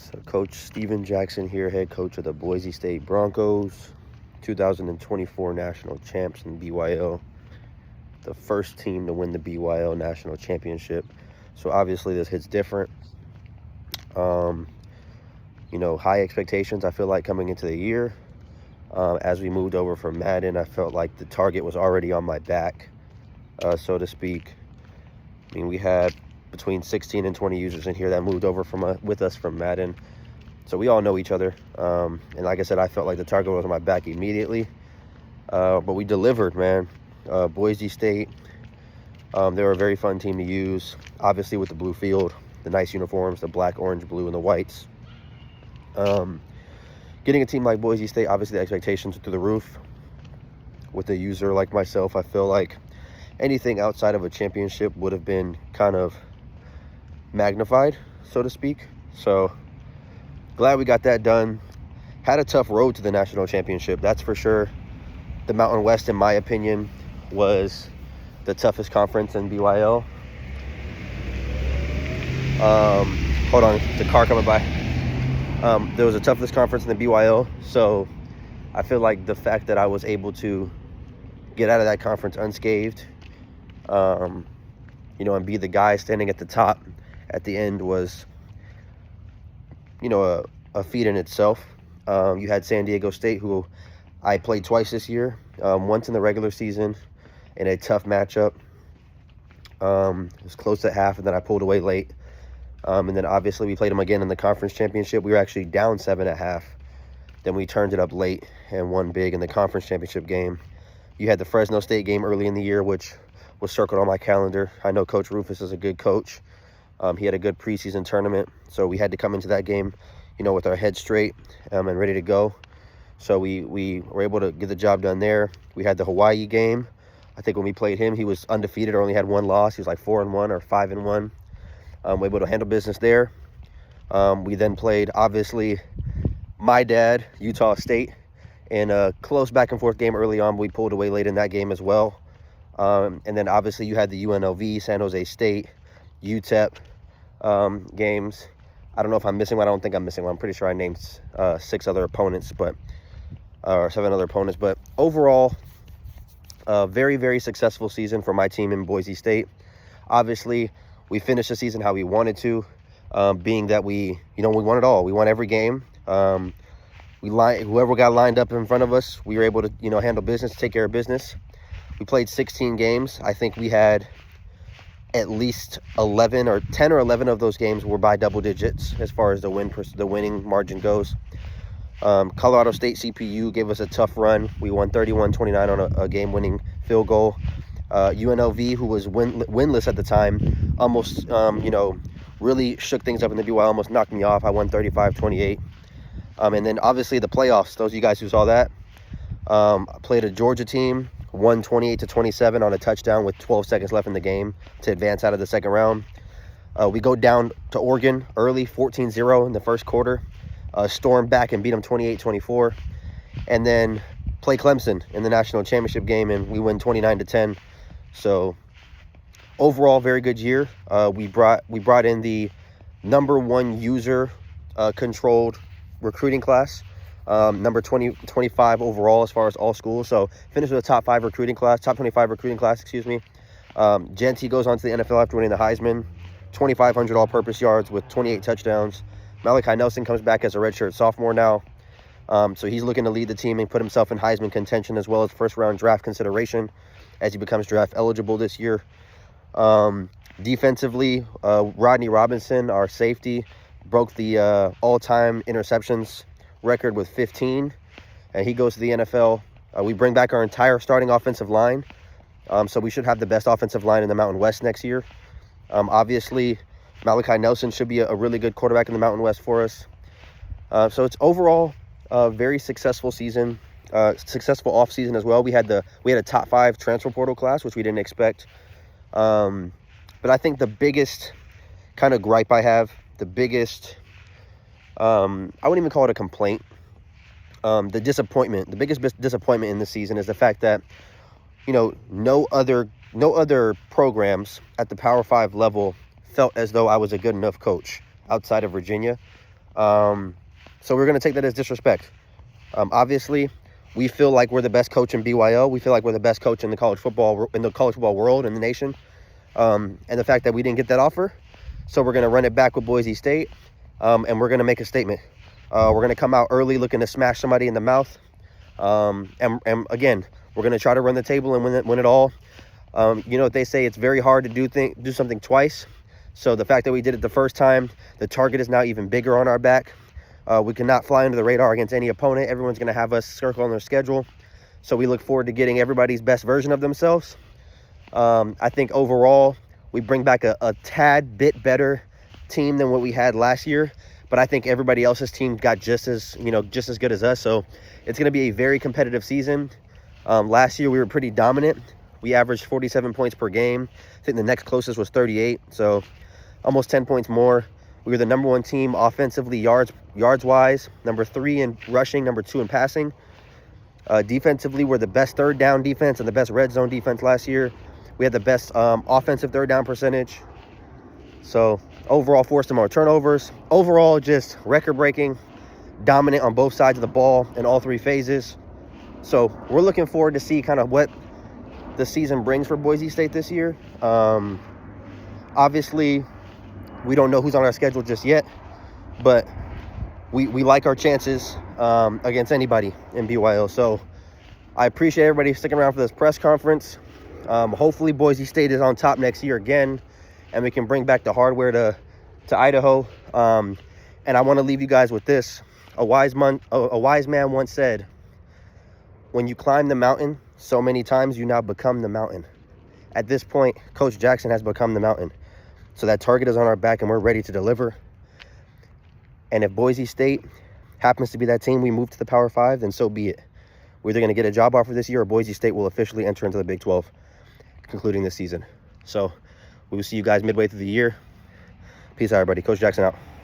So Coach Steven Jackson here, head coach of the Boise State Broncos, 2024 national champs in BYL, the first team to win the BYL national championship. So obviously this hits different. High expectations, I feel like, coming into the year. As we moved over from Madden, I felt like the target was already on my back, so to speak. I mean, we had between 16 and 20 users in here that moved over with us from Madden. So we all know each other. And like I said, I felt like the target was on my back immediately. But we delivered, man. Boise State, they were a very fun team to use. Obviously with the blue field, the nice uniforms, the black, orange, blue, and the whites. Getting a team like Boise State, obviously the expectations are through the roof. With a user like myself, I feel like anything outside of a championship would have been kind of magnified, so to speak. So glad we got that done. Had a tough road to the national championship, that's for sure. The Mountain West, in my opinion, was the toughest conference in BYL. Hold on, the car coming by. There was the toughest conference in the BYL, so I feel like the fact that I was able to get out of that conference unscathed, and be the guy standing at the top at the end was, a feat in itself. You had San Diego State, who I played twice this year, once in the regular season in a tough matchup. It was close at half, and then I pulled away late. And then obviously we played them again in the conference championship. We were actually down 7 at half. Then we turned it up late and won big in the conference championship game. You had the Fresno State game early in the year, which was circled on my calendar. I know Coach Rufus is a good coach. He had a good preseason tournament, so we had to come into that game, with our heads straight and ready to go. So we were able to get the job done there. We had the Hawaii game. I think when we played him, he was undefeated or only had one loss. He was like 4-1 or 5-1. We were able to handle business there. We then played, obviously, my dad, Utah State, in a close back and forth game early on. We pulled away late in that game as well. And then obviously you had the UNLV, San Jose State, UTEP games. I don't know if I'm missing one. I don't think I'm missing one. I'm pretty sure I named 6 other opponents, or 7 other opponents. But overall, a very, very successful season for my team in Boise State. Obviously, we finished the season how we wanted to, being that we won it all. We won every game. Whoever got lined up in front of us, we were able to, handle business, take care of business. We played 16 games. I think we had at least 11 or 10 or 11 of those games were by double digits as far as the winning margin goes. Colorado State CPU gave us a tough run. We won 31-29 on a game-winning field goal. UNLV, who was winless at the time, almost, really shook things up in the BYL, almost knocked me off. I won 35-28. And then obviously the playoffs, those of you guys who saw that, I played a Georgia team, won 28-27 on a touchdown with 12 seconds left in the game to advance out of the second round. We go down to Oregon early, 14-0 in the first quarter, storm back and beat them 28-24, and then play Clemson in the national championship game, and we win 29-10. So overall, very good year. We brought in the number 1 user controlled recruiting class, number 25 overall as far as all schools. So finished with a top 25 recruiting class, excuse me. Genty goes on to the NFL after winning the Heisman, 2,500 all-purpose yards with 28 touchdowns. Malachi Nelson comes back as a redshirt sophomore now. So he's looking to lead the team and put himself in Heisman contention as well as first-round draft consideration as he becomes draft eligible this year. Defensively, Rodney Robinson, our safety, broke the all-time interceptions record with 15, and he goes to the NFL. We bring back our entire starting offensive line, so we should have the best offensive line in the Mountain West next year. Obviously, Malachi Nelson should be a really good quarterback in the Mountain West for us. So it's overall a very successful season, successful off season as well. We had a top 5 transfer portal class, which we didn't expect. But I think the biggest kind of gripe I have, the biggest, I wouldn't even call it a complaint. The biggest disappointment in this season is the fact that, no other programs at the Power 5 level felt as though I was a good enough coach outside of Virginia. So we're going to take that as disrespect. Obviously, we feel like we're the best coach in BYO. We feel like we're the best coach in the college football world, in the nation. And the fact that we didn't get that offer, so we're going to run it back with Boise State, and we're going to make a statement. We're going to come out early looking to smash somebody in the mouth. And again, we're going to try to run the table and win it all. You know what they say, it's very hard to do something twice. So the fact that we did it the first time, the target is now even bigger on our back. We cannot fly under the radar against any opponent. Everyone's going to have us circle on their schedule. So we look forward to getting everybody's best version of themselves. I think overall, we bring back a tad bit better team than what we had last year. But I think everybody else's team got just as good as us. So it's going to be a very competitive season. Last year, we were pretty dominant. We averaged 47 points per game. I think the next closest was 38. So almost 10 points more. We were the number 1 team offensively, yards-wise, number 3 in rushing, number 2 in passing. Defensively, we're the best third down defense and the best red zone defense last year. We had the best offensive third down percentage. So overall, forced more turnovers. Overall, just record-breaking, dominant on both sides of the ball in all 3 phases. So we're looking forward to see kind of what the season brings for Boise State this year. Obviously, we don't know who's on our schedule just yet, but we like our chances against anybody in BYO. So I appreciate everybody sticking around for this press conference. Hopefully Boise State is on top next year again, and we can bring back the hardware to Idaho. And I want to leave you guys with this. A wise man once said, when you climb the mountain so many times, you now become the mountain. At this point, Coach Jackson has become the mountain. So that target is on our back, and we're ready to deliver. And if Boise State happens to be that team we move to the Power 5, then so be it. We're either going to get a job offer this year, or Boise State will officially enter into the Big 12, concluding this season. So we will see you guys midway through the year. Peace out, everybody. Coach Jackson out.